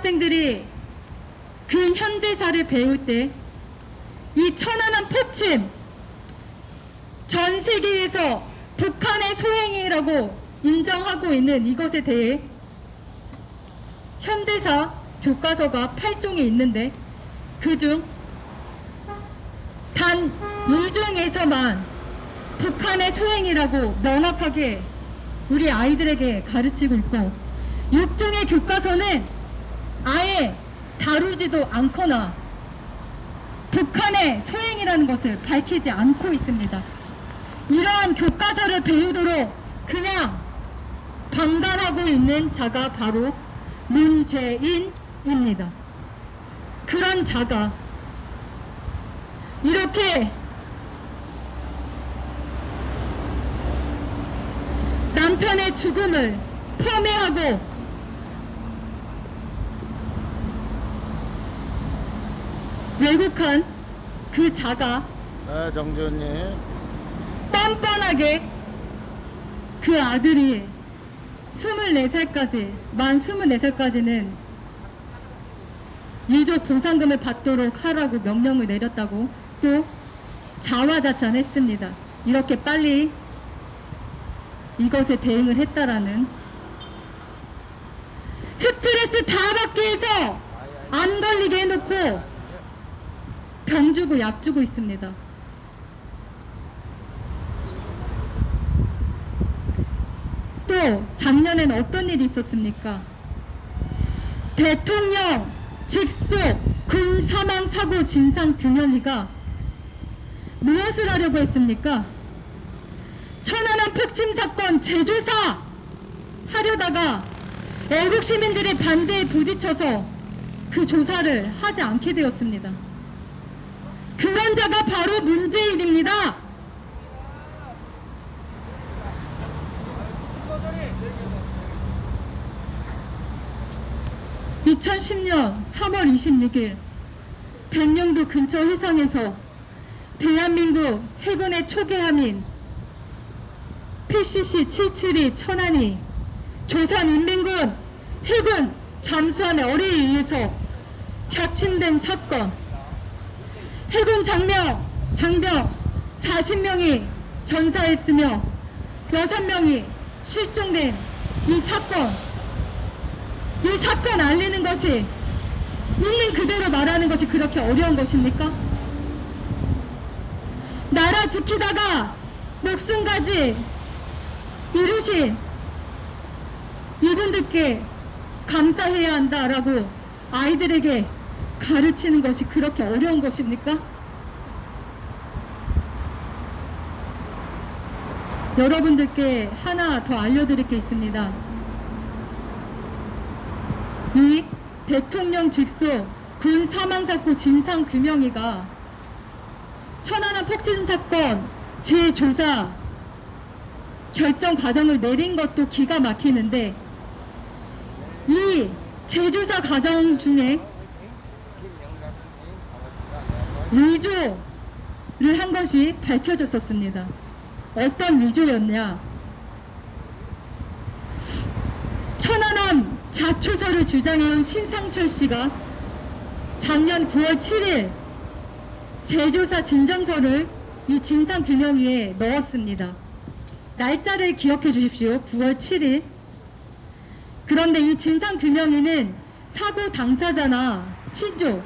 고등학생들이 근현대사를 배울 때 이 천안함 폭침 전 세계에서 북한의 소행이라고 인정하고 있는 이것에 대해 현대사 교과서가 8종이 있는데 그중 단 2종에서만 북한의 소행이라고 명확하게 우리 아이들에게 가르치고 있고 6종의 교과서는 아예 다루지도 않거나 북한의 소행이라는 것을 밝히지 않고 있습니다. 이러한 교과서를 배우도록 그냥 방관하고 있는 자가 바로 문재인입니다. 그런 자가 이렇게 남편의 죽음을 폄훼하고 왜곡한 그 자가 정주현님 뻔뻔하게 그 아들이 24살까지 만 24살까지는 유족 보상금을 받도록 하라고 명령을 내렸다고 또 자화자찬했습니다. 이렇게 빨리 이것에 대응을 했다라는 스트레스 다 받게 해서 안 걸리게 해놓고 병 주고 약 주고 있습니다. 또 작년엔 어떤 일이 있었습니까? 대통령 직속 군 사망 사고 진상 규명위가 무엇을 하려고 했습니까? 천안함 폭침 사건 재조사 하려다가 애국 시민들의 반대에 부딪혀서 그 조사를 하지 않게 되었습니다. 그런 자가 바로 문재인입니다. (2010년 3월 26일) 백령도 근처 해상에서 대한민국 해군의 초계함인 PCC-772 천안이 조선인민군 해군 잠수함의 어뢰에 의해서 격침된 사건, 해군 장병 40명이 전사했으며 6명이 실종된 이 사건 알리는 것이 있는 그대로 말하는 것이 그렇게 어려운 것입니까? 나라 지키다가 목숨까지 이루신 이분들께 감사해야 한다라고 아이들에게 가르치는 것이 그렇게 어려운 것입니까? 여러분들께 하나 더 알려드릴 게 있습니다. 이 대통령 직속 군 사망사고 진상규명위가 천안함 폭침 사건 재조사 결정 과정을 내린 것도 기가 막히는데 이 재조사 과정 중에 위조를 한 것이 밝혀졌었습니다. 어떤 위조였냐? 천안함 자초서를 주장해온 신상철 씨가 작년 9월 7일 재조사 진정서를 이 진상규명위에 넣었습니다. 날짜를 기억해 주십시오. 9월 7일. 그런데 이 진상규명위는 사고 당사자나 친족,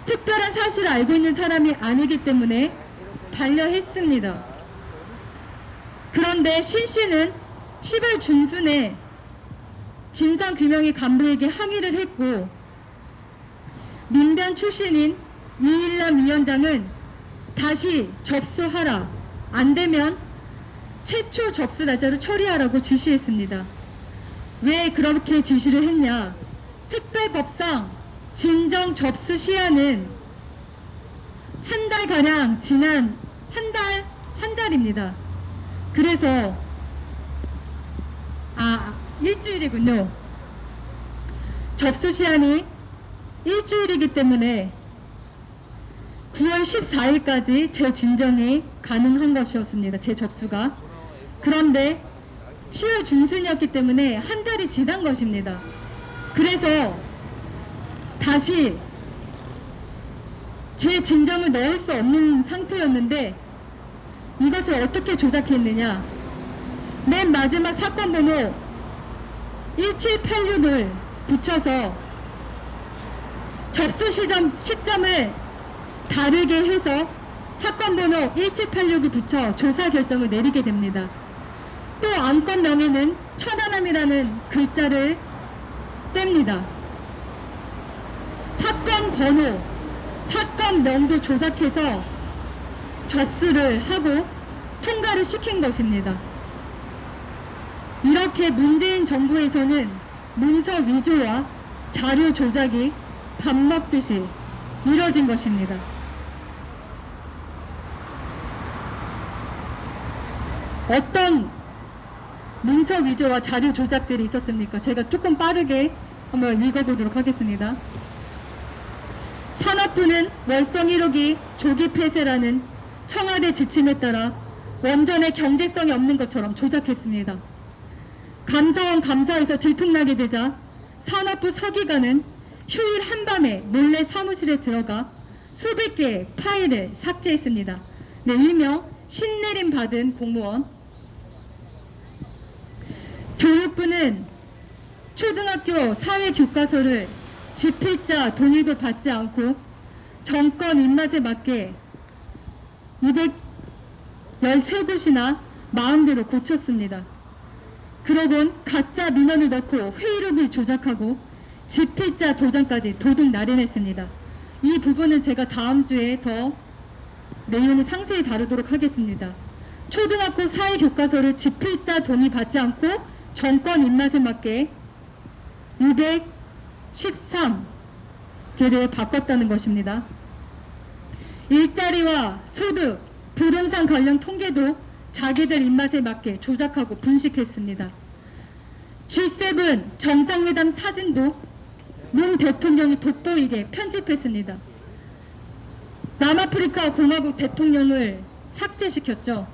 특별한 사실을 알고 있는 사람이 아니기 때문에 반려했습니다. 그런데 신 씨는 10월 중순에 진상규명위 간부에게 항의를 했고 민변 출신인 이일남 위원장은 다시 접수하라, 안 되면 최초 접수 날짜로 처리하라고 지시했습니다. 왜 그렇게 지시를 했냐? 특별법상 진정 접수 시한은 한 달가량 지난 한 달입니다. 그래서 일주일이군요. 접수 시한이 일주일이기 때문에 9월 14일까지 재진정이 가능한 것이었습니다. 재접수가. 그런데 10월 중순이었기 때문에 한 달이 지난 것입니다. 그래서 다시 제 진정을 넣을 수 없는 상태였는데 이것을 어떻게 조작했느냐. 맨 마지막 사건 번호 1786을 붙여서 접수 시점을 다르게 해서 사건 번호 1786을 붙여 조사 결정을 내리게 됩니다. 또 안건명에는 천안함이라는 글자를 뗍니다. 사건 번호, 사건명도 조작해서 접수를 하고 통과를 시킨 것입니다. 이렇게 문재인 정부에서는 문서 위조와 자료 조작이 밥 먹듯이 이뤄진 것입니다. 어떤 문서 위조와 자료 조작들이 있었습니까? 제가 조금 빠르게 한번 읽어보도록 하겠습니다. 산업부는 월성 1호기 조기 폐쇄라는 청와대 지침에 따라 원전의 경제성이 없는 것처럼 조작했습니다. 감사원 감사에서 들통나게 되자 산업부 서기관은 휴일 한밤에 몰래 사무실에 들어가 수백 개의 파일을 삭제했습니다. 네, 일명 신내림 받은 공무원. 교육부는 초등학교 사회교과서를 집필자 동의도 받지 않고 정권 입맛에 맞게 213곳이나 마음대로 고쳤습니다. 그러곤 가짜 민원을 넣고 회의록을 조작하고 집필자 도장까지 도둑 날인했습니다. 이 부분은 제가 다음 주에 더 내용을 상세히 다루도록 하겠습니다. 초등학교 사회교과서를 집필자 동의 받지 않고 정권 입맛에 맞게 213개를 바꿨다는 것입니다. 일자리와 소득, 부동산 관련 통계도 자기들 입맛에 맞게 조작하고 분식했습니다. G7 정상회담 사진도 문 대통령이 돋보이게 편집했습니다. 남아프리카 공화국 대통령을 삭제시켰죠.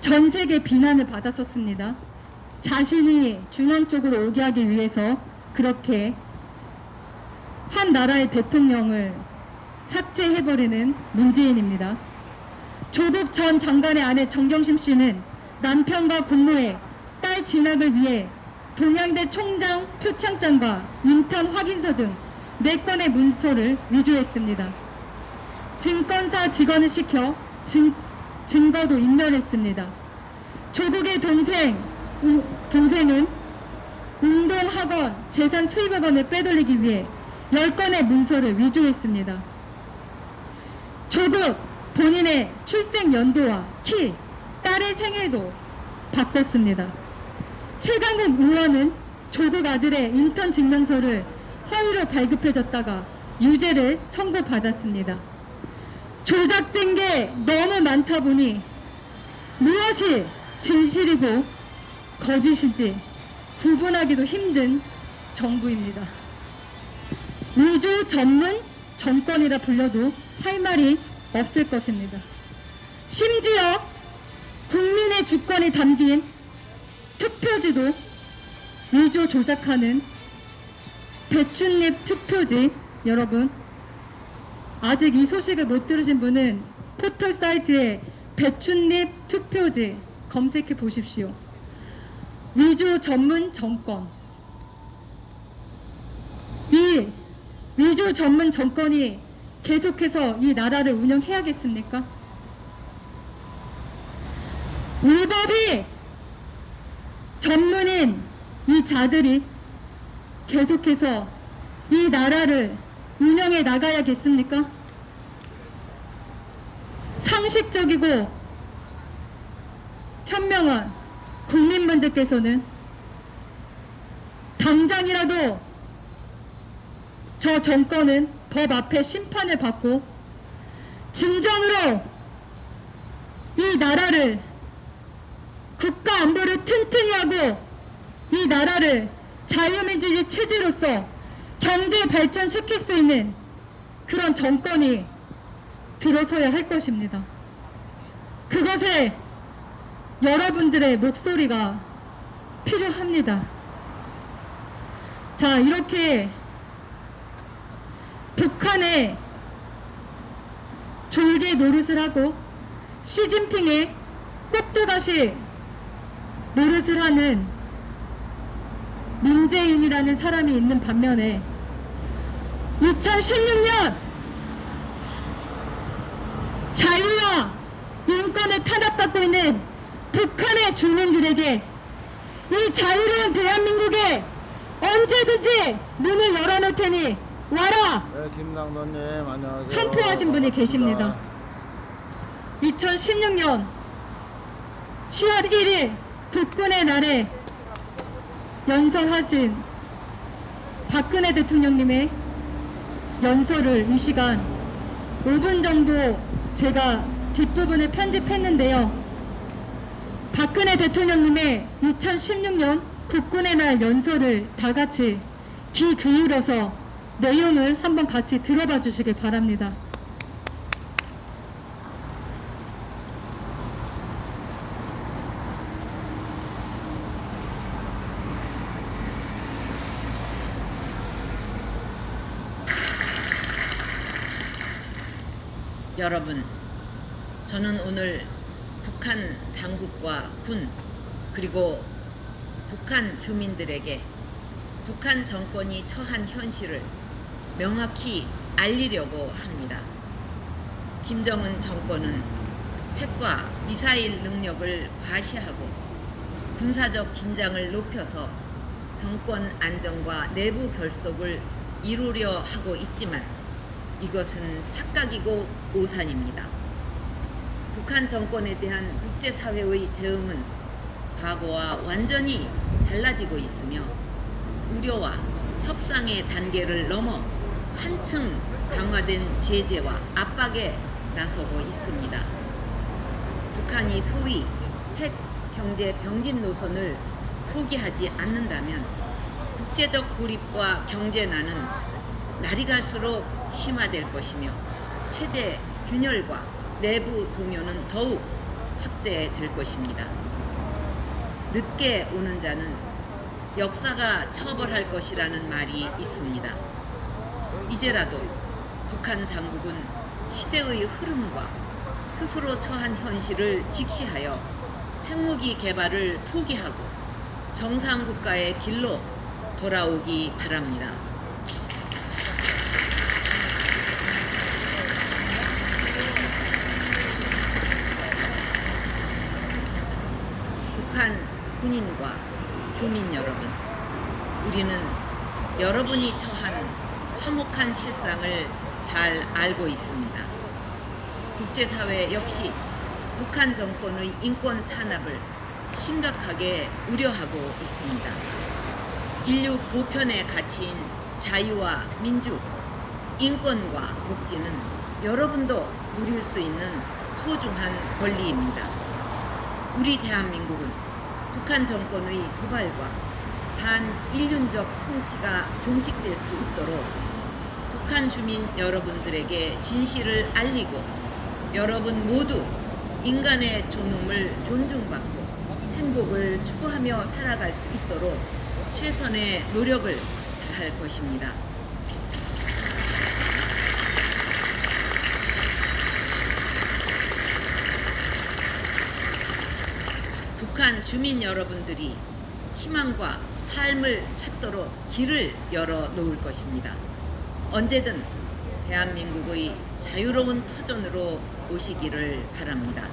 전 세계 비난을 받았었습니다. 자신이 중앙 쪽으로 오게 하기 위해서 그렇게 한 나라의 대통령을 삭제해버리는 문재인입니다. 조국 전 장관의 아내 정경심 씨는 남편과 공모해 딸 진학을 위해 동양대 총장 표창장과 인턴 확인서 등 4건의 문서를 위조했습니다. 증권사 직원을 시켜 증거도 인멸했습니다. 조국의 동생은 운동학원 재산 수입억 원을 빼돌리기 위해 10건의 문서를 위조했습니다. 조국 본인의 출생 연도와 키, 딸의 생일도 바꿨습니다. 최강욱 의원은 조국 아들의 인턴 증명서를 허위로 발급해줬다가 유죄를 선고받았습니다. 조작된 게 너무 많다 보니 무엇이 진실이고 거짓인지 구분하기도 힘든 정부입니다. 위조 전문 정권이라 불려도 할 말이 없을 것입니다. 심지어 국민의 주권이 담긴 투표지도 위조 조작하는 배춧잎 투표지, 여러분 아직 이 소식을 못 들으신 분은 포털 사이트에 배춧잎 투표지 검색해 보십시오. 위조 전문 정권. 이 위조 전문 정권이 계속해서 이 나라를 운영해야겠습니까? 위법이 전문인 이 자들이 계속해서 이 나라를 운영해 나가야겠습니까? 상식적이고 현명한 국민분들께서는 당장이라도 저 정권은 법 앞에 심판을 받고 진정으로 이 나라를 국가 안보를 튼튼히 하고 이 나라를 자유민주주의 체제로서 경제 발전시킬 수 있는 그런 정권이 들어서야 할 것입니다. 그것에 여러분들의 목소리가 필요합니다. 자, 이렇게 북한의 졸개 노릇을 하고 시진핑의 꼭두가시 노릇을 하는 문재인이라는 사람이 있는 반면에 2016년 자유와 인권을 탄압받고 있는 북한의 주민들에게 이 자유로운 대한민국에 언제든지 문을 열어놓을 테니 와라! 네, 김남도님 안녕하세요. 선포하신 분이 계십니다. 2016년 10월 1일 국군의 날에 연설하신 박근혜 대통령님의 연설을 이 시간 5분 정도 제가 뒷부분을 편집했는데요. 박근혜 대통령님의 2016년 국군의 날 연설을 다 같이 귀 기울여서 내용을 한번 같이 들어봐 주시길 바랍니다. 여러분, 저는 오늘 북한 당국과 군 그리고 북한 주민들에게 북한 정권이 처한 현실을 명확히 알리려고 합니다. 김정은 정권은 핵과 미사일 능력을 과시하고 군사적 긴장을 높여서 정권 안정과 내부 결속을 이루려 하고 있지만 이것은 착각이고 오산입니다. 북한 정권에 대한 국제사회의 대응은 과거와 완전히 달라지고 있으며 우려와 협상의 단계를 넘어 한층 강화된 제재와 압박에 나서고 있습니다. 북한이 소위 핵 경제 병진 노선을 포기하지 않는다면 국제적 고립과 경제난은 날이 갈수록 심화될 것이며 체제 균열과 내부 동요는 더욱 확대될 것입니다. 늦게 오는 자는 역사가 처벌할 것이라는 말이 있습니다. 이제라도 북한 당국은 시대의 흐름과 스스로 처한 현실을 직시하여 핵무기 개발을 포기하고 정상국가의 길로 돌아오기 바랍니다. 북한 군인과 주민 여러분, 우리는 여러분이 처한 참혹한 실상을 잘 알고 있습니다. 국제사회 역시 북한 정권의 인권 탄압을 심각하게 우려하고 있습니다. 인류 보편의 가치인 자유와 민주, 인권과 복지는 여러분도 누릴 수 있는 소중한 권리입니다. 우리 대한민국은 북한 정권의 도발과 반인륜적 통치가 종식될 수 있도록 북한 주민 여러분들에게 진실을 알리고 여러분 모두 인간의 존엄을 존중받고 행복을 추구하며 살아갈 수 있도록 최선의 노력을 다할 것입니다. 북한 주민 여러분들이 희망과 삶을 찾도록 길을 열어 놓을 것입니다. 언제든 대한민국의 자유로운 터전으로 오시기를 바랍니다.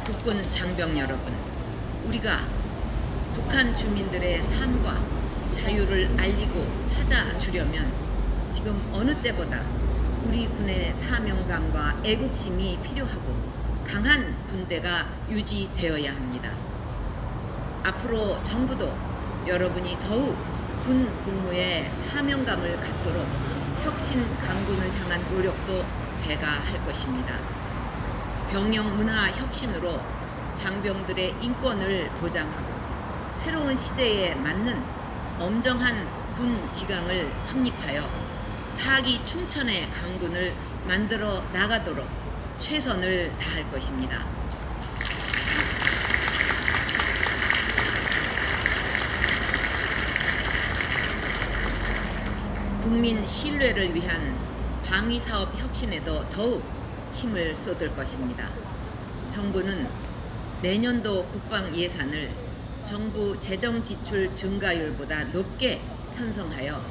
국군 장병 여러분, 우리가 북한 주민들의 삶과 자유를 알리고 찾아주려면 지금 어느 때보다 우리 군의 사명감과 애국심이 필요하고 강한 군대가 유지되어야 합니다. 앞으로 정부도 여러분이 더욱 군 복무에 사명감을 갖도록 혁신 강군을 향한 노력도 배가할 것입니다. 병영 문화 혁신으로 장병들의 인권을 보장하고 새로운 시대에 맞는 엄정한 군 기강을 확립하여 사기 충천의 강군을 만들어 나가도록 최선을 다할 것입니다. 국민 신뢰를 위한 방위사업 혁신에도 더욱 힘을 쏟을 것입니다. 정부는 내년도 국방 예산을 정부 재정 지출 증가율보다 높게 편성하여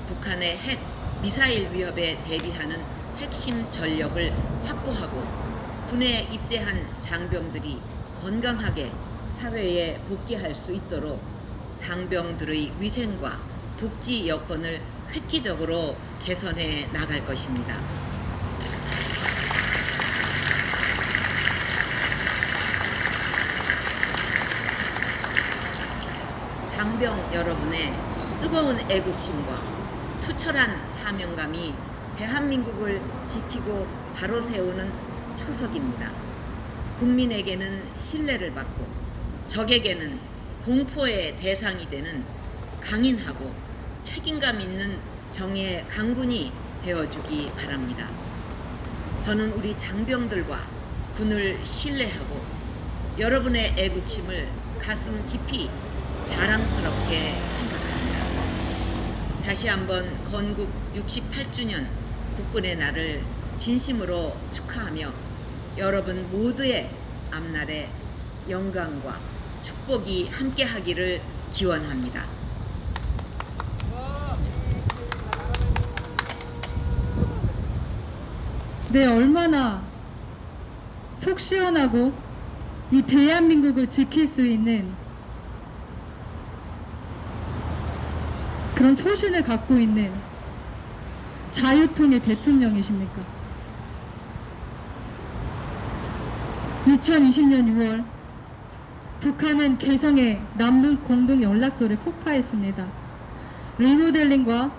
북한의 핵, 미사일 위협에 대비하는 핵심 전력을 확보하고 군에 입대한 장병들이 건강하게 사회에 복귀할 수 있도록 장병들의 위생과 복지 여건을 획기적으로 개선해 나갈 것입니다. 장병 여러분의 뜨거운 애국심과 투철한 사명감이 대한민국을 지키고 바로 세우는 초석입니다. 국민에게는 신뢰를 받고 적에게는 공포의 대상이 되는 강인하고 책임감 있는 정의의 강군이 되어주기 바랍니다. 저는 우리 장병들과 군을 신뢰하고 여러분의 애국심을 가슴 깊이 자랑스럽게 생각합니다. 다시 한번 건국 68주년 국군의 날을 진심으로 축하하며 여러분 모두의 앞날에 영광과 축복이 함께하기를 기원합니다. 네, 얼마나 속 시원하고 이 대한민국을 지킬 수 있는 그런 소신을 갖고 있는 자유통일 대통령이십니까? 2020년 6월 북한은 개성의 남북 공동 연락소를 폭파했습니다. 리모델링과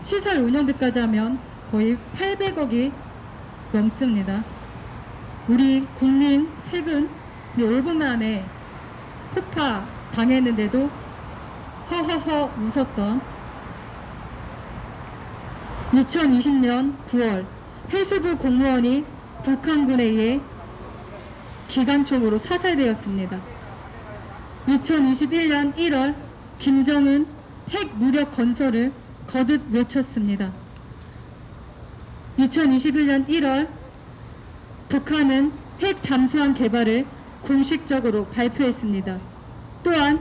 시설 운영비까지 하면 거의 800억이 넘습니다. 우리 국민 세금이 5분 만에 폭파 당했는데도 허허허 웃었던 2020년 9월 해수부 공무원이 북한군에 의해 기관총으로 사살되었습니다. 2021년 1월 김정은 핵 무력 건설을 거듭 외쳤습니다. 2021년 1월 북한은 핵 잠수함 개발을 공식적으로 발표했습니다. 또한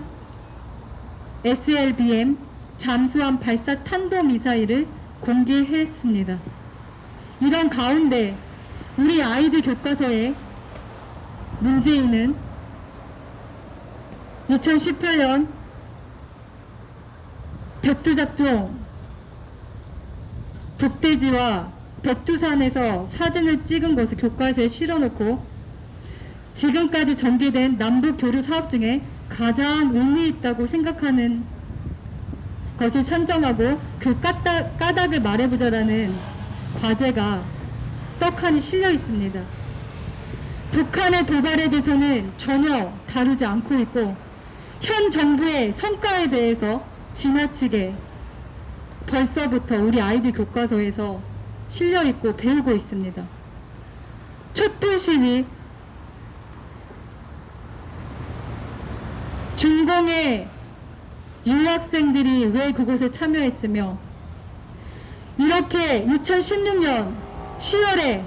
SLBM 잠수함 발사 탄도미사일을 공개했습니다. 이런 가운데 우리 아이들 교과서에 문재인은 2018년 벽두작종 북대지와 벽두산에서 사진을 찍은 것을 교과서에 실어놓고 지금까지 전개된 남북 교류 사업 중에 가장 의미 있다고 생각하는 것을 선정하고 그 까닭을 말해보자라는 과제가 떡하니 실려 있습니다. 북한의 도발에 대해서는 전혀 다루지 않고 있고 현 정부의 성과에 대해서 지나치게 벌써부터 우리 아이들 교과서에서 실려 있고 배우고 있습니다. 촛불 시위, 중공의 유학생들이 왜 그곳에 참여했으며 이렇게 2016년 10월에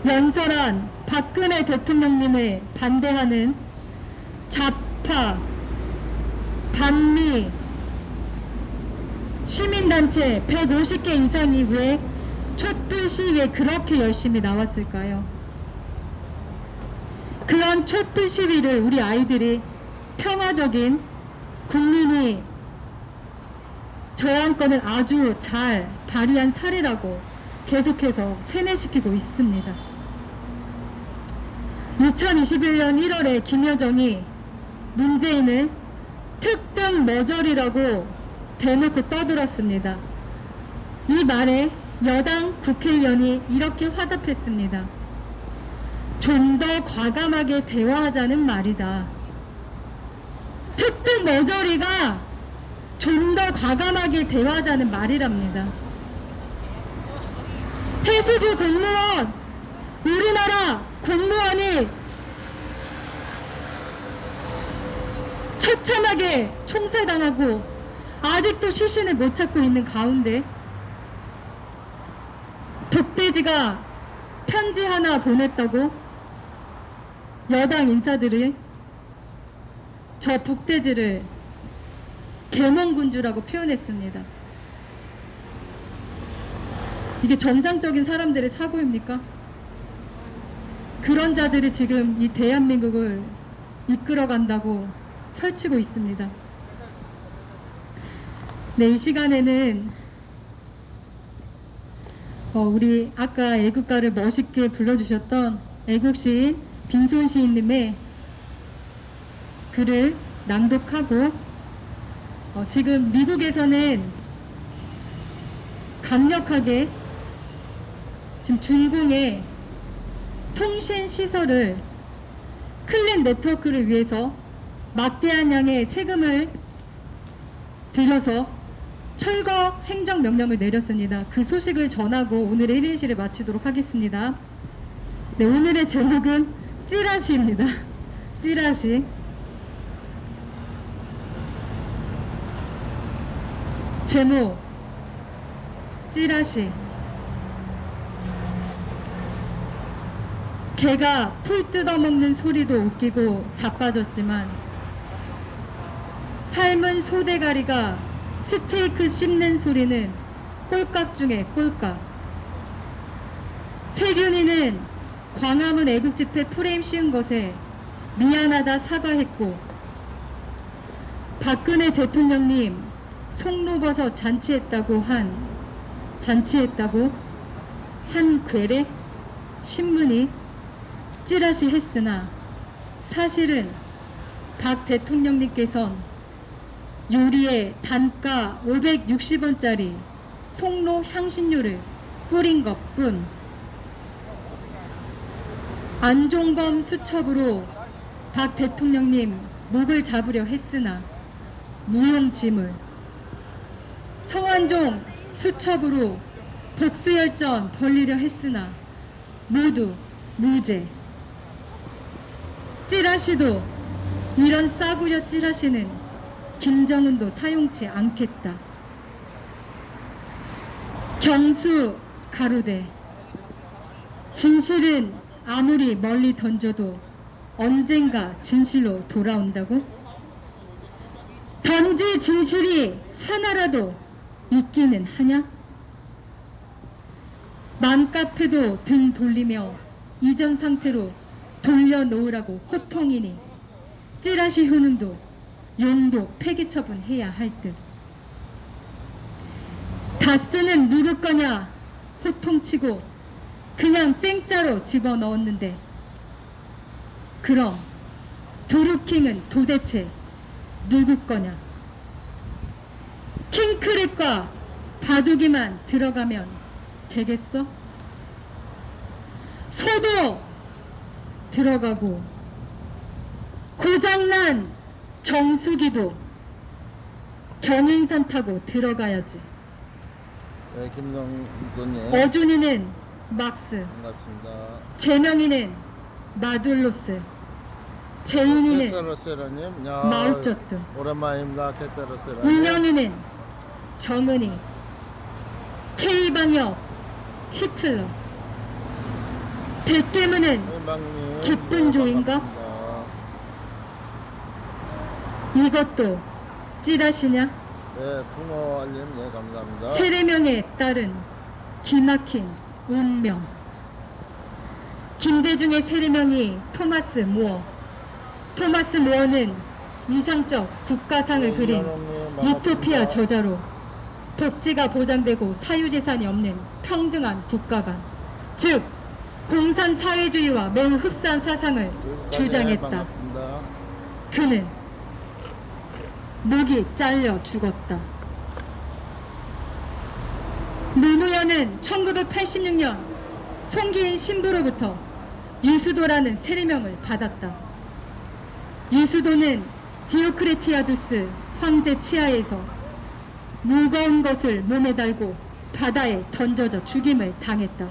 연설한 박근혜 대통령님을 반대하는 좌파, 반미 시민단체 150개 이상이 왜 촛불 시위에 그렇게 열심히 나왔을까요? 그런 촛불 시위를 우리 아이들이 평화적인 국민이 저항권을 아주 잘 발휘한 사례라고 계속해서 세뇌시키고 있습니다. 2021년 1월에 김여정이 문재인을 특등 머저리라고 대놓고 떠들었습니다. 이 말에 여당 국회의원이 이렇게 화답했습니다. 좀 더 과감하게 대화하자는 말이다. 특등 머저리가 좀 더 과감하게 대화하자는 말이랍니다. 해수부 공무원, 우리나라 공무원이 처참하게 총살당하고 아직도 시신을 못 찾고 있는 가운데 북대지가 편지 하나 보냈다고 여당 인사들이 저 북대지를 계몽군주라고 표현했습니다. 이게 정상적인 사람들의 사고입니까? 그런 자들이 지금 이 대한민국을 이끌어간다고 설치고 있습니다. 네, 이 시간에는 우리 아까 애국가를 멋있게 불러주셨던 애국시인 빈손 시인님의 글을 낭독하고 지금 미국에서는 강력하게 지금 중공의 통신 시설을 클린 네트워크를 위해서 막대한 양의 세금을 들여서 철거 행정명령을 내렸습니다. 그 소식을 전하고 오늘의 1인실을 마치도록 하겠습니다. 네, 오늘의 제목은 찌라시입니다. 찌라시. 제목 찌라시. 개가 풀 뜯어먹는 소리도 웃기고 자빠졌지만 삶은 소대가리가 스테이크 씹는 소리는 꼴깍 중에 꼴깍. 세균이는 광화문 애국집회 프레임 씌운 것에 미안하다 사과했고 박근혜 대통령님 송로버섯 잔치했다고 한 괴뢰 신문이 찌라시 했으나 사실은 박 대통령님께선 요리에 단가 560원짜리 송로 향신료를 뿌린 것뿐. 안종범 수첩으로 박 대통령님 목을 잡으려 했으나 무용지물. 성완종 수첩으로 복수열전 벌리려 했으나 모두 무죄. 찌라시도 이런 싸구려 찌라시는 김정은도 사용치 않겠다. 경수 가로되 진실은 아무리 멀리 던져도 언젠가 진실로 돌아온다고? 던질 진실이 하나라도 있기는 하냐? 맘카페도 등 돌리며 이전 상태로 돌려놓으라고 호통이니 찌라시 효능도 용도 폐기 처분해야 할 듯. 다 쓰는 누구 거냐 호통치고 그냥 생짜로 집어넣었는데 그럼 도루킹은 도대체 누구 거냐? 킹크랩과 바둑이만 들어가면 되겠어? 소도 들어가고 고장난 정수기도 경인선 타고 들어가야지. 네, 김동도님 어준이는 막스, 반갑습니다. 재명이는 마둘로스, 재인이는 캐세로세라님, 마오쩌둥, 오랜만입니다. 캐세로세라님. 인영이는 정은이, K방역 히틀러, 대깨문은 일방님, 기쁜 조인가? 반갑습니다. 이것도 찌라시냐? 네, 붕어 알림, 네, 감사합니다. 세례명에 따른 기막힌 운명. 김대중의 세례명이 토마스 무어. 토마스 무어는 이상적 국가상을 네, 그린 이현옥님, 반갑습니다. 유토피아 저자로 복지가 보장되고 사유재산이 없는 평등한 국가관, 즉 공산사회주의와 매우 흡사한 사상을 지금까지 주장했다. 반갑습니다. 그는 목이 잘려 죽었다. 노무현은 1986년 송기인 신부로부터 유수도라는 세례명을 받았다. 유수도는 디오크레티아두스 황제 치하에서 무거운 것을 몸에 달고 바다에 던져져 죽임을 당했다.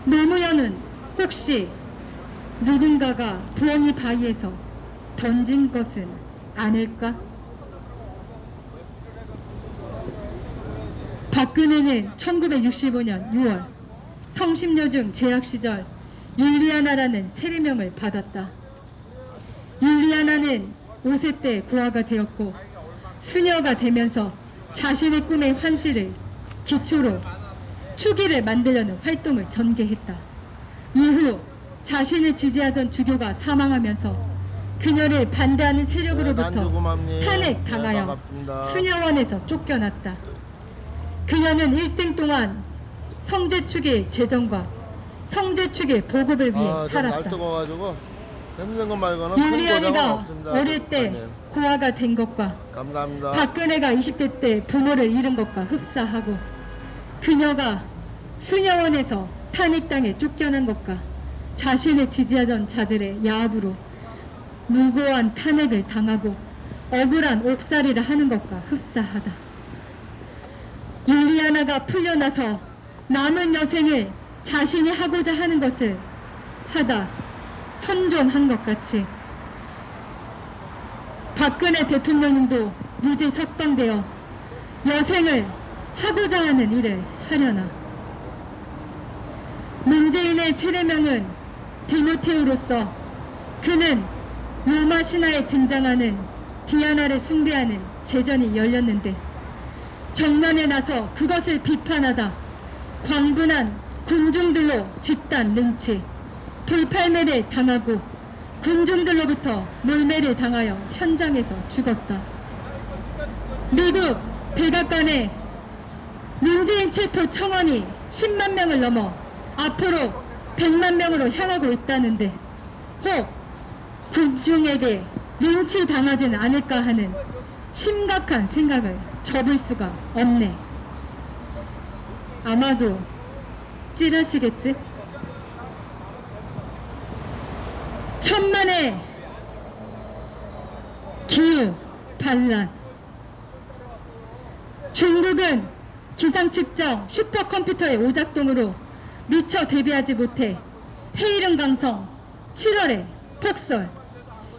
노무현은 혹시 누군가가 부엉이 바위에서 던진 것은 아닐까? 박근혜는 1965년 6월 성심여중 재학 시절 율리아나라는 세례명을 받았다. 율리아나는 5세 때 고아가 되었고 수녀가 되면서 자신의 꿈의 환시를 기초로 추기를 만들려는 활동을 전개했다. 이후 자신을 지지하던 주교가 사망하면서 그녀를 반대하는 세력으로부터 난주구맘님. 탄핵당하여 반갑습니다. 수녀원에서 쫓겨났다. 그녀는 일생 동안 성제축일 제정과 성제축일 보급을 위해 날 살았다. 뜨거워가지고 힘든 것 말고는 큰 고생은 율리안이가 없습니다. 어릴 때 목사님. 고아가 된 것과 감사합니다. 박근혜가 20대 때 부모를 잃은 것과 흡사하고 그녀가 수녀원에서 탄핵당해 쫓겨난 것과 자신을 지지하던 자들의 야합으로 무고한 탄핵을 당하고 억울한 옥살이를 하는 것과 흡사하다. 율리아나가 풀려나서 남은 여생을 자신이 하고자 하는 것을 하다 선종한 것 같이 박근혜 대통령님도 무죄 석방되어 여생을 하고자 하는 일을 하려나. 문재인의 세례명은 디모테우로서 그는 로마 신화에 등장하는 디아나를 숭배하는 제전이 열렸는데 정면에 나서 그것을 비판하다 광분한 군중들로 집단 린치, 돌팔매를 당하고 군중들로부터 몰매를 당하여 현장에서 죽었다. 미국 백악관의 문재인 체포 청원이 10만 명을 넘어 앞으로 100만 명으로 향하고 있다는데 혹 군중에게 린치 당하지는 않을까 하는 심각한 생각을 접을 수가 없네. 아마도 찌라시겠지? 천만의 기후 반란. 중국은 기상측정 슈퍼컴퓨터의 오작동으로 미처 대비하지 못해 헤이릉 강성 7월에 폭설,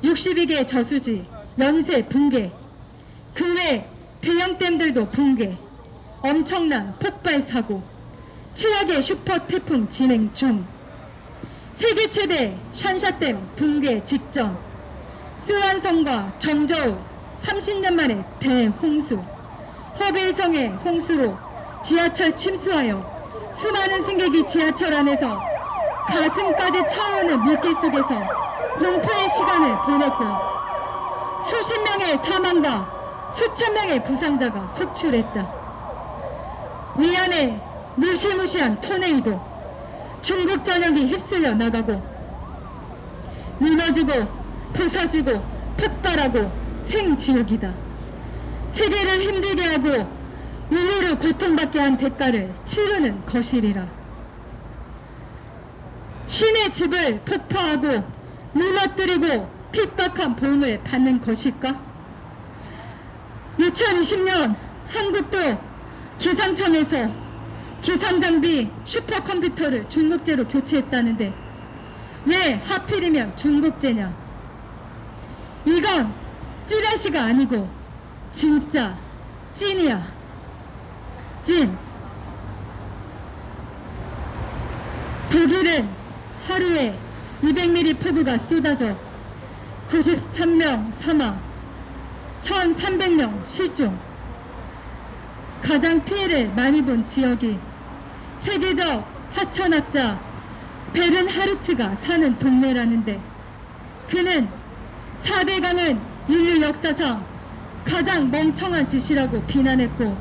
62개 저수지 연쇄 붕괴, 그 외 대형댐들도 붕괴, 엄청난 폭발 사고, 최악의 슈퍼 태풍 진행 중, 세계 최대 샨샤댐 붕괴 직전, 스완성과 정저우 30년 만에 대홍수, 허베이성의 홍수로 지하철 침수하여 수많은 승객이 지하철 안에서 가슴까지 차오르는 물길 속에서 공포의 시간을 보냈고 수십 명의 사망과 수천 명의 부상자가 속출했다. 위안의 무시무시한 토네이도, 중국 전역이 휩쓸려 나가고 무너지고 부서지고 폭발하고 생지옥이다. 세계를 힘들게 하고 인류를 고통받게 한 대가를 치르는 것이리라. 신의 집을 폭파하고 무너뜨리고 핍박한 보응을 받는 것일까? 2020년 한국도 기상청에서 기상장비 슈퍼컴퓨터를 중국제로 교체했다는데 왜 하필이면 중국제냐? 이건 찌라시가 아니고 진짜 찐이야. 찐. 독일은 하루에 200mm 폭우가 쏟아져 93명 사망, 1,300명 실종. 가장 피해를 많이 본 지역이 세계적 하천학자 베른하르츠가 사는 동네라는데 그는 4대강은 인류 역사상 가장 멍청한 짓이라고 비난했고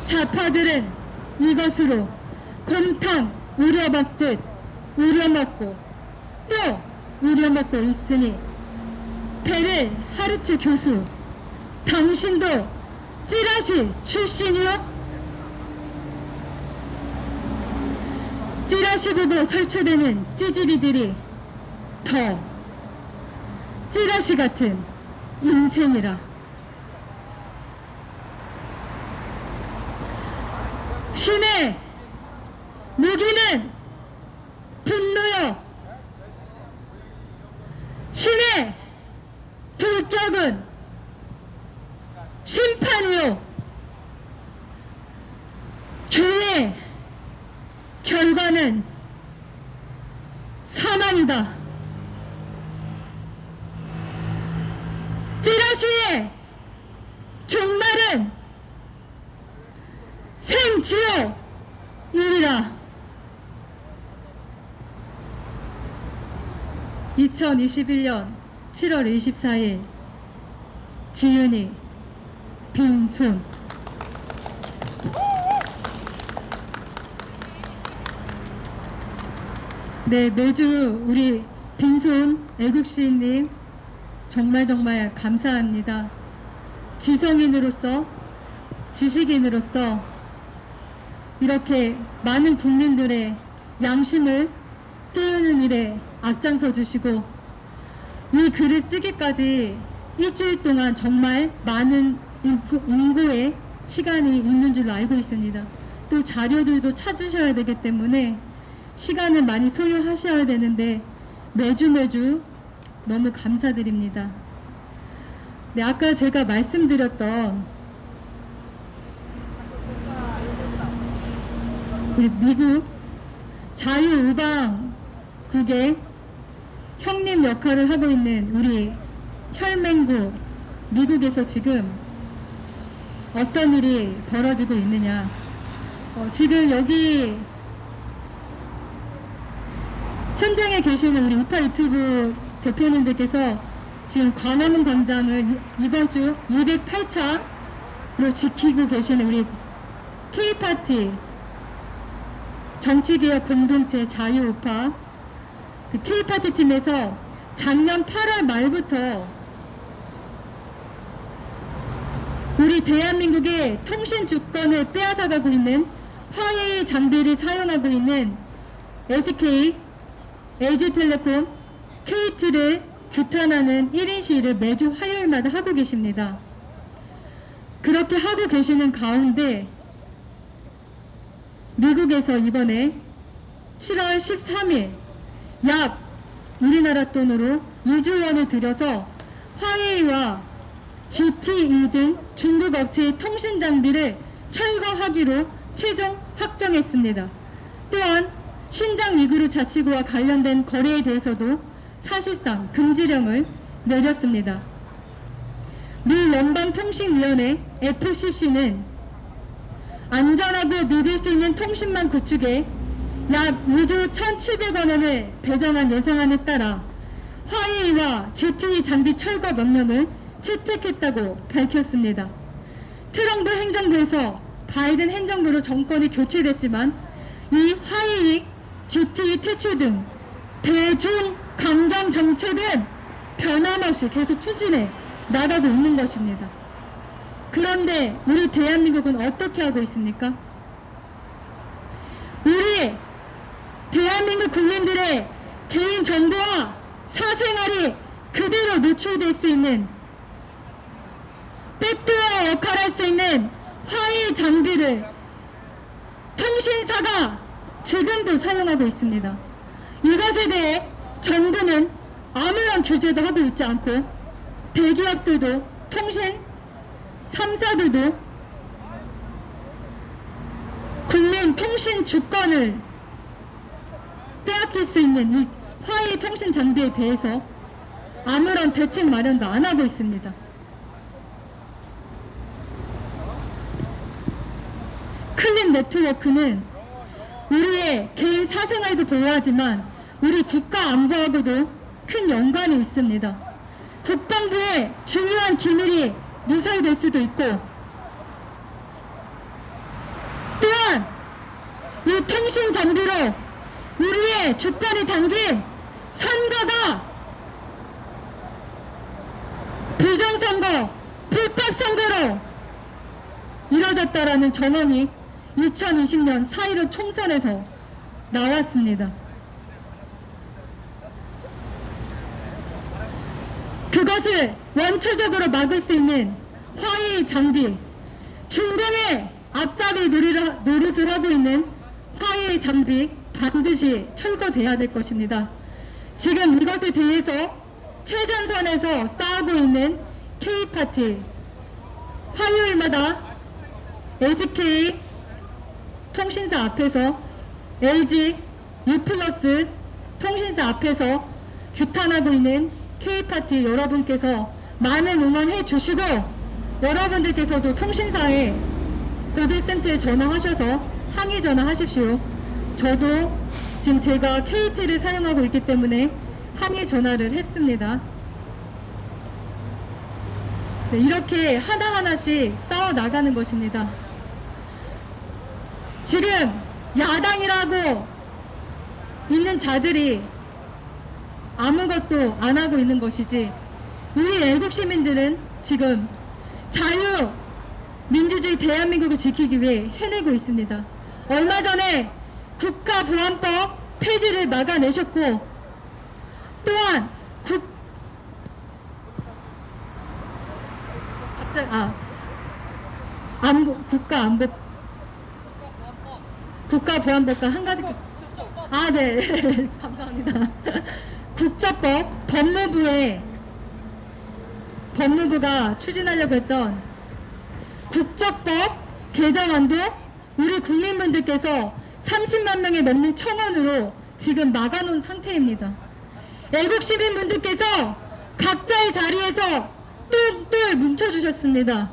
좌파들은 이것으로 곰탕 우려먹듯 우려먹고 또 우려먹고 있으니 베른하르츠 교수, 당신도 찌라시 출신이요? 찌라시 보고 설치되는 찌질이들이 더 찌라시 같은 인생이라. 신의 무기는 분노요. 신의 불격은 심판이요. 결과는 사망이다. 찌라시의 종말은 생지옥이리라. 2021년 7월 24일 지윤이 빈손. 네, 매주 우리 빈손 애국시인님 정말 감사합니다. 지성인으로서, 지식인으로서 이렇게 많은 국민들의 양심을 깨우는 일에 앞장서 주시고, 이 글을 쓰기까지 일주일 동안 정말 많은 인고의 시간이 있는 줄 알고 있습니다. 또 자료들도 찾으셔야 되기 때문에 시간을 많이 소요하셔야 되는데 매주 너무 감사드립니다. 네, 아까 제가 말씀드렸던 우리 미국 자유우방국의 형님 역할을 하고 있는 우리 혈맹국 미국에서 지금 어떤 일이 벌어지고 있느냐. 지금 여기 현장에 계시는 우리 우파 유튜브 대표님들께서 지금 광화문 광장을 이번 주 208차로 지키고 계시는 우리 K파티 정치개혁 공동체 자유우파 그 K파티 팀에서 작년 8월 말부터 우리 대한민국의 통신 주권을 빼앗아가고 있는 화웨이 장비를 사용하고 있는 SK, LG텔레콤, KT를 규탄하는 1인 시위를 매주 화요일마다 하고 계십니다. 그렇게 하고 계시는 가운데 미국에서 이번에 7월 13일 약 우리나라 돈으로 2조 원을 들여서 화웨이와 GTE 등 중국 업체의 통신 장비를 철거하기로 최종 확정했습니다. 또한 신장 위구르 자치구와 관련된 거래에 대해서도 사실상 금지령을 내렸습니다. 미 연방통신위원회 FCC는 안전하고 믿을 수 있는 통신망 구축에 약 2조 1,700억 원을 배정한 예산안에 따라 화웨이와 GTE 장비 철거 명령을 채택했다고 밝혔습니다. 트럼프 행정부에서 바이든 행정부로 정권이 교체됐지만 이 화웨이, GTE 퇴출 등 대중 강경 정책은 변함없이 계속 추진해 나가고 있는 것입니다. 그런데 우리 대한민국은 어떻게 하고 있습니까? 우리 대한민국 국민들의 개인 정보와 사생활이 그대로 노출될 수 있는 백도어 역할을 할 수 있는 화웨이 장비를 통신사가 지금도 사용하고 있습니다. 이것에 대해 정부는 아무런 규제도 하고 있지 않고 대기업들도 통신 3사들도 국민 통신 주권을 빼앗길 수 있는 이 화웨이 통신 장비에 대해서 아무런 대책 마련도 안 하고 있습니다. 클린 네트워크는 우리의 개인 사생활도 보호하지만 우리 국가 안보하고도 큰 연관이 있습니다. 국방부의 중요한 기밀이 누설될 수도 있고, 또한 이 통신 장비로 우리의 주권이 담긴 선거가 부정선거, 불법선거로 이뤄졌다라는 전언이 2020년 4.15 총선에서 나왔습니다. 그것을 원초적으로 막을 수 있는 화웨이 장비, 중동의 앞잡이 노릇을 하고 있는 화웨이 장비 반드시 철거돼야 될 것입니다. 지금 이것에 대해서 최전선에서 싸우고 있는 K파티, 화요일마다 SK 통신사 앞에서 LG U+ 통신사 앞에서 규탄하고 있는 K파티 여러분께서 많은 응원해 주시고, 여러분들께서도 통신사에 고객센터에 전화하셔서 항의 전화하십시오. 저도 지금 제가 KT를 사용하고 있기 때문에 항의 전화를 했습니다. 네, 이렇게 하나하나씩 싸워 나가는 것입니다. 지금 야당이라고 있는 자들이 아무것도 안 하고 있는 것이지, 우리 애국 시민들은 지금 자유 민주주의 대한민국을 지키기 위해 해내고 있습니다. 얼마 전에 국가보안법 폐지를 막아내셨고, 또한 국가보안법과 한 가지 네. 감사합니다. 국적법 법무부가 추진하려고 했던 국적법 개정안도 우리 국민분들께서 30만 명이 넘는 청원으로 지금 막아놓은 상태입니다. 애국 시민분들께서 각자의 자리에서 똘똘 뭉쳐주셨습니다.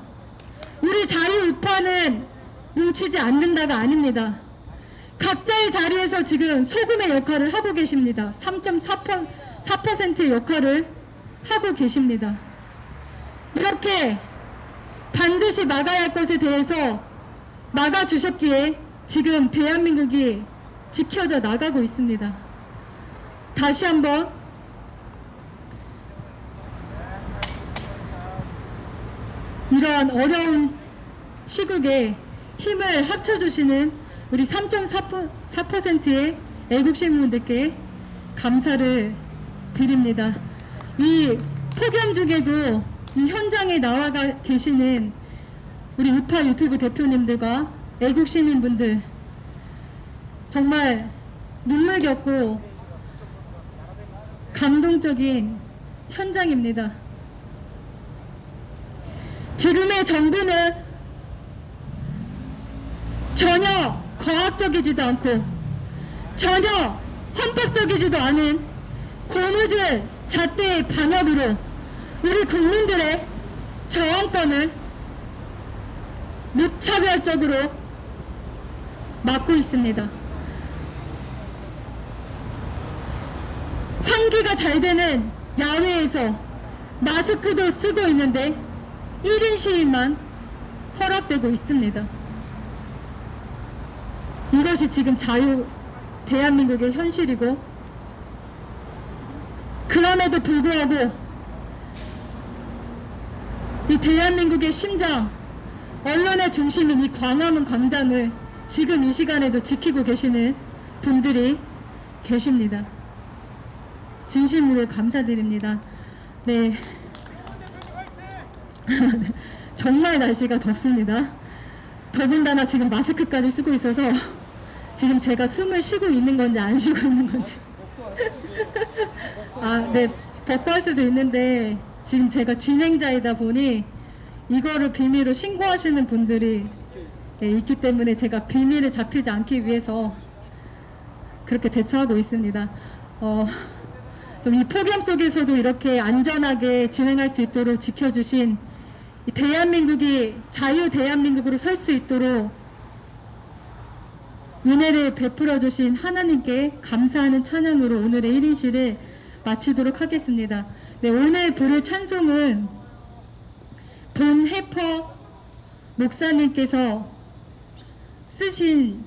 우리 자유우파는 뭉치지 않는다가 아닙니다. 각자의 자리에서 지금 소금의 역할을 하고 계십니다. 3.4%의 역할을 하고 계십니다. 이렇게 반드시 막아야 할 것에 대해서 막아주셨기에 지금 대한민국이 지켜져 나가고 있습니다. 다시 한번 이러한 어려운 시국에 힘을 합쳐주시는 우리 3.4%의 애국시민분들께 감사를 드립니다. 이 폭염 중에도 이 현장에 나와 계시는 우리 우파 유튜브 대표님들과 애국시민분들, 정말 눈물겹고 감동적인 현장입니다. 지금의 정부는 전혀 과학적이지도 않고 전혀 헌법적이지도 않은 고무줄 잣대의 방역으로 우리 국민들의 저항권을 무차별적으로 막고 있습니다. 환기가 잘 되는 야외에서 마스크도 쓰고 있는데 1인 시위만 허락되고 있습니다. 이것이 지금 대한민국의 현실이고, 그럼에도 불구하고 이 대한민국의 심장, 언론의 중심인 이 광화문 광장을 지금 이 시간에도 지키고 계시는 분들이 계십니다. 진심으로 감사드립니다. 네. 정말 날씨가 덥습니다. 더군다나 지금 마스크까지 쓰고 있어서 지금 제가 숨을 쉬고 있는 건지 안 쉬고 있는 건지 네, 벗고 할 수도 있는데 지금 제가 진행자이다 보니 이거를 비밀로 신고하시는 분들이 있기 때문에 제가 비밀을 잡히지 않기 위해서 그렇게 대처하고 있습니다. 좀 이 폭염 속에서도 이렇게 안전하게 진행할 수 있도록 지켜주신 이 대한민국이 자유 대한민국으로 설 수 있도록 은혜를 베풀어 주신 하나님께 감사하는 찬양으로 오늘의 1인실을 마치도록 하겠습니다. 네, 오늘 부를 찬송은 본해퍼 목사님께서 쓰신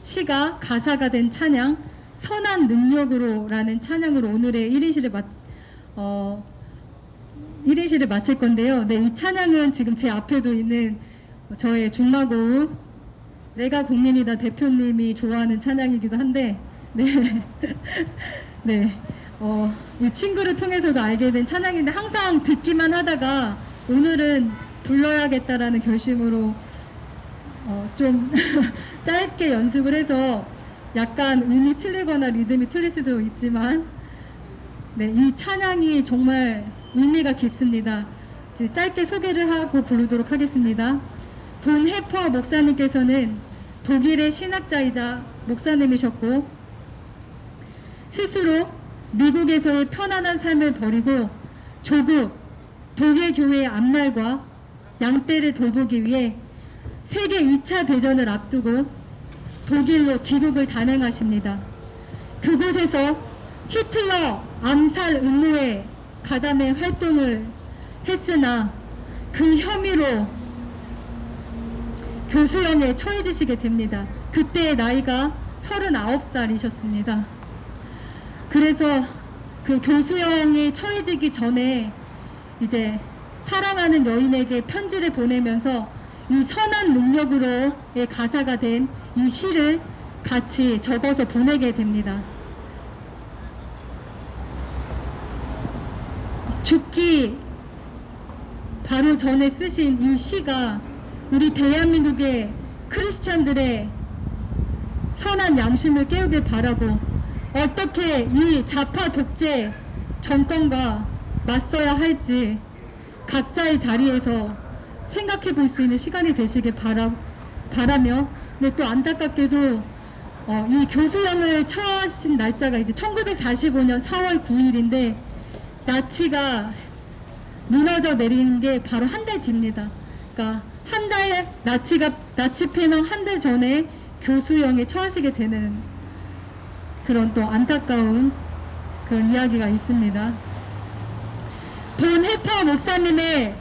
시가 가사가 된 찬양 선한 능력으로 라는 찬양으로 오늘의 1인실을 마칠 건데요. 네, 이 찬양은 지금 제 앞에도 있는 저의 중마고우 내가 국민이다 대표님이 좋아하는 찬양이기도 한데, 네, 네, 이 친구를 통해서도 알게 된 찬양인데 항상 듣기만 하다가 오늘은 불러야겠다라는 결심으로 좀 짧게 연습을 해서 약간 음이 틀리거나 리듬이 틀릴 수도 있지만, 네, 이 찬양이 정말 의미가 깊습니다. 짧게 소개를 하고 부르도록 하겠습니다. 본해퍼 목사님께서는 독일의 신학자이자 목사님이셨고 스스로 미국에서의 편안한 삶을 버리고 조국 독일 교회의 앞날과 양떼를 돌보기 위해 세계 2차 대전을 앞두고 독일로 귀국을 단행하십니다. 그곳에서 히틀러 암살 음모에 가담해 활동을 했으나 그 혐의로 교수형에 처해지시게 됩니다. 그때의 나이가 39살이셨습니다. 그래서 그 교수형에 처해지기 전에 이제 사랑하는 여인에게 편지를 보내면서 이 선한 능력으로의 가사가 된 이 시를 같이 적어서 보내게 됩니다. 죽기 바로 전에 쓰신 이 시가 우리 대한민국의 크리스찬들의 선한 양심을 깨우길 바라고 어떻게 이 좌파 독재 정권과 맞서야 할지 각자의 자리에서 생각해 볼 수 있는 시간이 되시길 바라며 근데 또 안타깝게도 이 교수형을 처하신 날짜가 이제 1945년 4월 9일인데 나치가 무너져 내린 게 바로 한 달 뒤입니다. 그러니까 한 달 나치 폐명 한 달 전에 교수형에 처하시게 되는 그런 또 안타까운 그런 이야기가 있습니다. 본해퍼 목사님의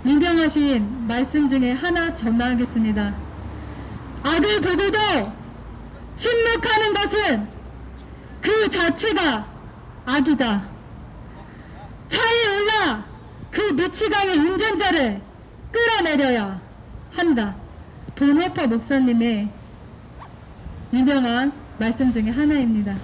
유명하신 말씀 중에 하나 전하겠습니다. 악을 보고도 침묵하는 것은 그 자체가 악이다. 차에 올라 그 미치광이 운전자를 끌어내려야 한다. 본해퍼 목사님의 유명한 말씀 중에 하나입니다.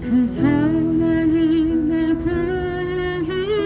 그 선한 힘을 구히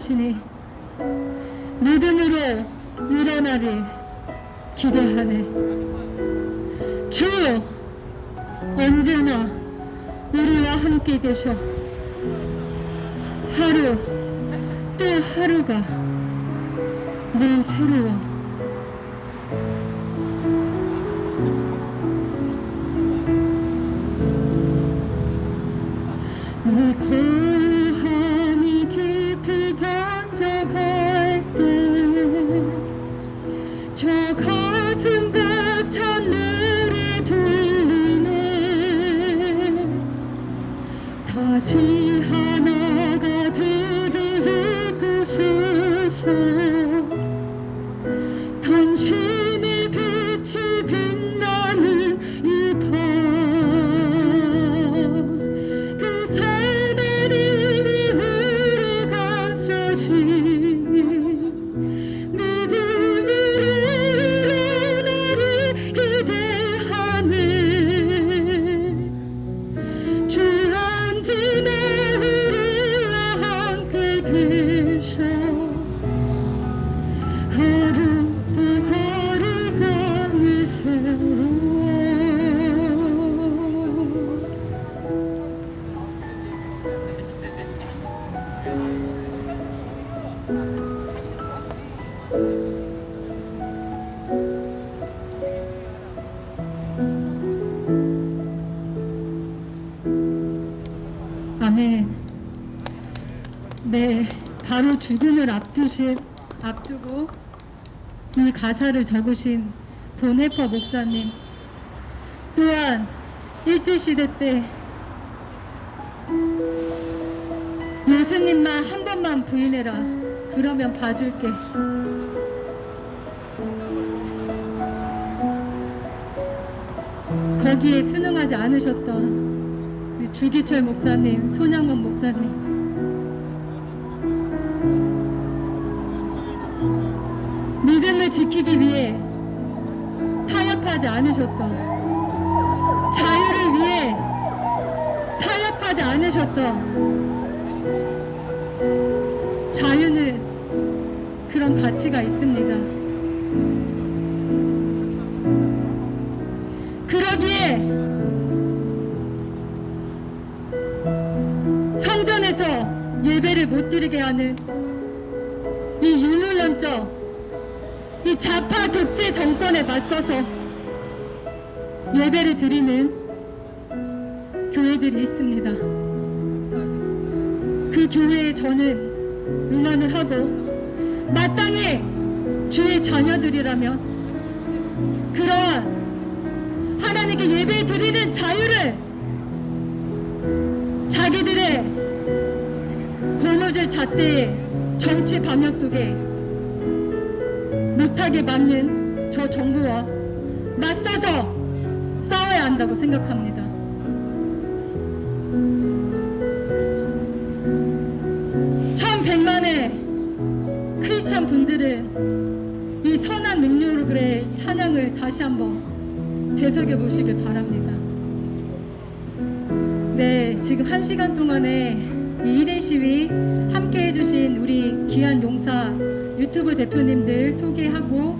것이니 믿음으로 일어나를 기대하네. 주 언제나 우리와 함께 계셔 하루 또 하루가 늘 새로워. 내 고요함이 깊이 번져갈 때 저 가슴 벅찬 노래 들리네. 다시 하나가 되게 이곳에서 당신의 빛이 빛나는 이 밤, 그 삶의 이미 우리가 써신 믿음으로 일어나를 기대하네. 주 언제나 우리와 함께 계셔 하루 또 하루가 늘 새로워. 아멘. 네, 바로 죽음을 앞두고 이 가사를 적으신 본해퍼 목사님, 또한 일제시대 때 예수님만 한 번만 부인해라, 그러면 봐줄게. 거기에 순응하지 않으셨던 우리 주기철 목사님, 손양원 목사님, 믿음을 지키기 위해 타협하지 않으셨던, 자유를 위해 타협하지 않으셨던, 자유는 그런 가치가 있습니다. 그러기에 성전에서 예배를 못 드리게 하는 이 유물론적, 이 좌파 독재 정권에 맞서서 예배를 드리는 교회들이 있습니다. 그 교회에 저는 응원을 하고, 마땅히 주의 자녀들이라면 그런 하나님께 예배 드리는 자유를 자기들의 고무줄 잣대의 정치 방향 속에 못하게 막는 저 정부와 맞서서 싸워야 한다고 생각합니다. 천백만의 크리스찬 분들은 이 선한 능력의 찬양을 다시 한번 되새겨 보시길 바랍니다. 네, 지금 1시간 동안에 이 1인 시위 함께 해주신 우리 귀한 용사 유튜브 대표님들 소개하고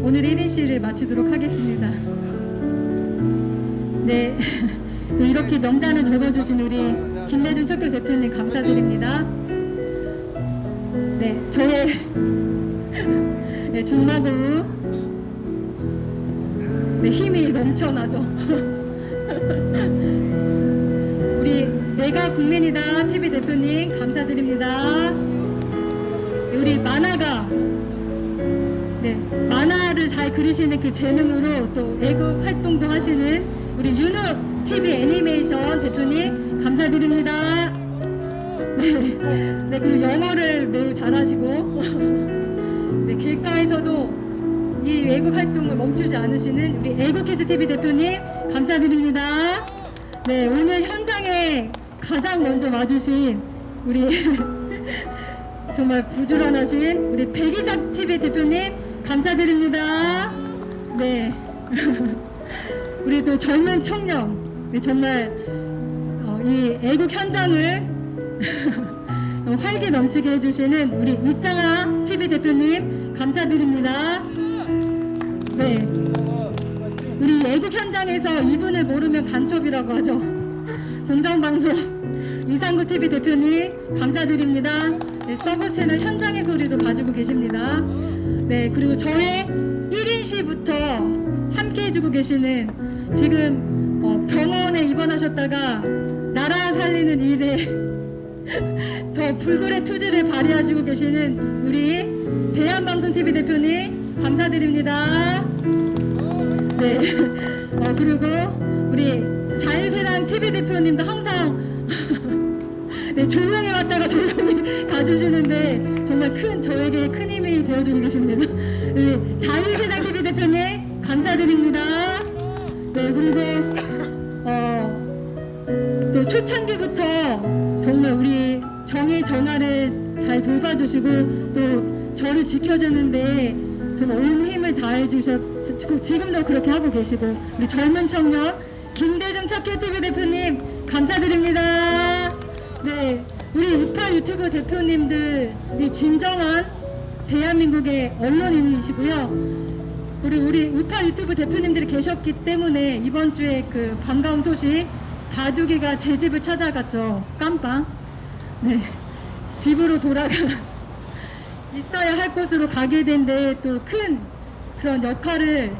오늘 1인 시위를 마치도록 하겠습니다. 네, 이렇게 명단을 적어주신 우리 김래준 척교 대표님 감사드립니다. 네, 저의 네, 종마구 네, 힘이 넘쳐나죠. 우리 내가 국민이다 TV 대표님 감사드립니다. 우리 만화가 네, 만화를 잘 그리시는 그 재능으로 또 애국 활동도 하시는 우리 윤호 TV 애니메이션 대표님 감사드립니다. 네, 그리고 영어를 매우 잘하시고 네, 길가에서도 이 애국 활동을 멈추지 않으시는 우리 애국캐스 TV 대표님 감사드립니다. 네, 오늘 현장에 가장 먼저 와주신 우리 정말 부지런하신 우리 백이삭 TV 대표님 감사드립니다. 네, 우리 또 젊은 청년 네, 정말 이 애국 현장을 활기 넘치게 해주시는 우리 이장아 TV 대표님 감사드립니다. 네, 우리 애국 현장에서 이분을 모르면 간첩이라고 하죠. 공정방송 이상구 TV 대표님 감사드립니다. 네, 서브 채널 현장의 소리도 가지고 계십니다. 네, 그리고 저의 1인 시부터 함께 해주고 계시는 지금 병원에 입원하셨다가 나라 살리는 일에 더 불굴의 투지를 발휘하시고 계시는 우리 대한방송TV 대표님 감사드립니다. 네, 그리고 우리 자유세상TV 대표님도 항상 네, 조용히 왔다가 조용히 가주시는데 정말 저에게 큰 힘이 되어주고 계십니다. 네, 자유세상TV 대표님 감사드립니다. 네, 그리고 또 초창기부터 정말 우리 정의 정화를 잘 돌봐주시고 또 저를 지켜주는데 정말 온 힘을 다해주셨고 지금도 그렇게 하고 계시고 우리 젊은 청년 김대중 척혜TV 대표님 감사드립니다. 네, 우리 우파 유튜브 대표님들이 진정한 대한민국의 언론인이시고요. 우리 우파 유튜브 대표님들이 계셨기 때문에 이번 주에 그 반가운 소식 바둑이가 제 집을 찾아갔죠. 깜빵. 네, 집으로 돌아가 있어야 할 곳으로 가게 된데 또 큰 그런 역할을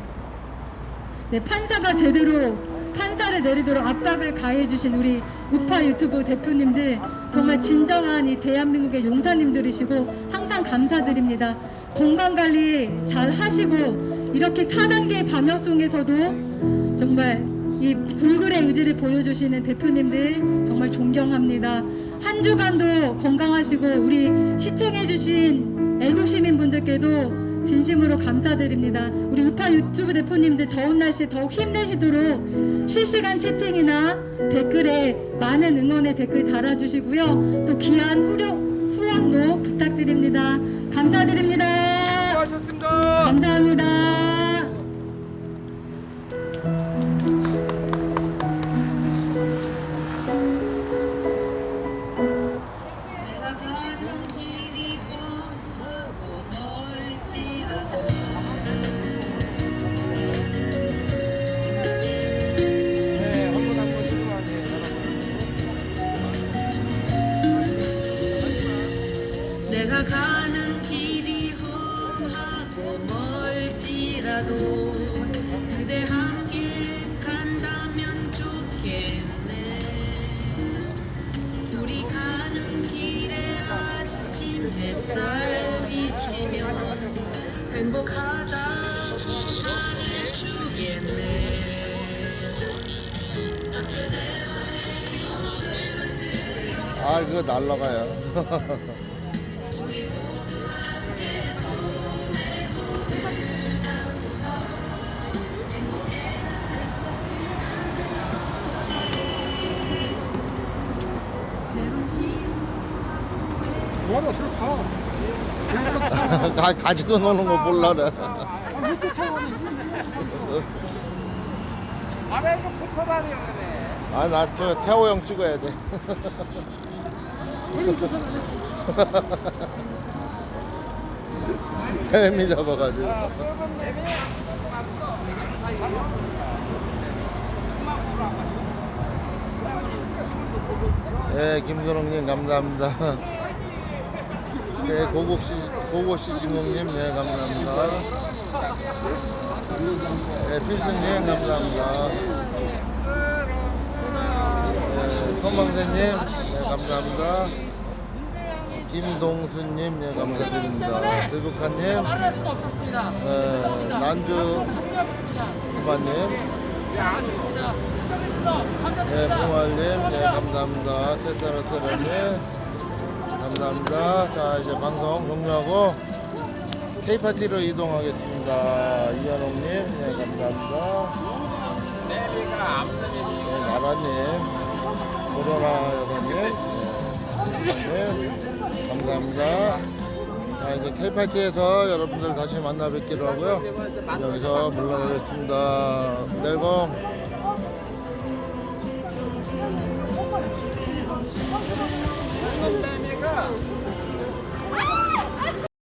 네, 판사가 제대로 판사를 내리도록 압박을 가해주신 우리 우파 유튜브 대표님들 정말 진정한 이 대한민국의 용사님들이시고 항상 감사드립니다. 건강관리 잘 하시고 이렇게 4단계 방역 속에서도 정말 이 불굴의 의지를 보여주시는 대표님들 정말 존경합니다. 한 주간도 건강하시고 우리 시청해주신 애국시민분들께도 진심으로 감사드립니다. 우리 우파 유튜브 대표님들 더운 날씨에 더욱 힘내시도록 실시간 채팅이나 댓글에 많은 응원의 댓글 달아주시고요. 또 귀한 후원도 부탁드립니다. 감사드립니다. 수고하셨습니다. 감사합니다. 내가 가는 길이 험하고 멀지라도 네, 한번 출발하세요, 여러분. 내가 가는 길이 험하고 멀지라도 그대 함께 간다면 좋겠네. 우리 가는 길에 아침 햇살 비치면 행복하다고 말해주겠네. 아, 그거 날라가요. 뭐하러 들어가? 가지고 노는 거 몰라라. 밑에 차고는 아래에서 붙어다니요 그래. 아, 나 저 태호 형 찍어야 돼. 뱀이 잡아가지고. 썩은 뱀이 왔어. 예, 김근홍님 감사합니다. 예, 고고씨 진홍님 예, 감사합니다. 예, 필승님 감사합니다. 예, 서망세님 예, 감사합니다. 김동수님 예, 감사드립니다. 들국화님 예, 난주 후바님 예, 봉알님 예, 감사합니다. 캐사라스라님 감사합니다. 자, 이제 방송 종료하고 K파티로 이동하겠습니다. 이현옥님 예, 감사합니다. 예, 나라님 고려라 여사님 예, 감사합니다. 자, 이제 K파티에서 여러분들 다시 만나 뵙기로 하고요. 여기서 물러나겠습니다. 내공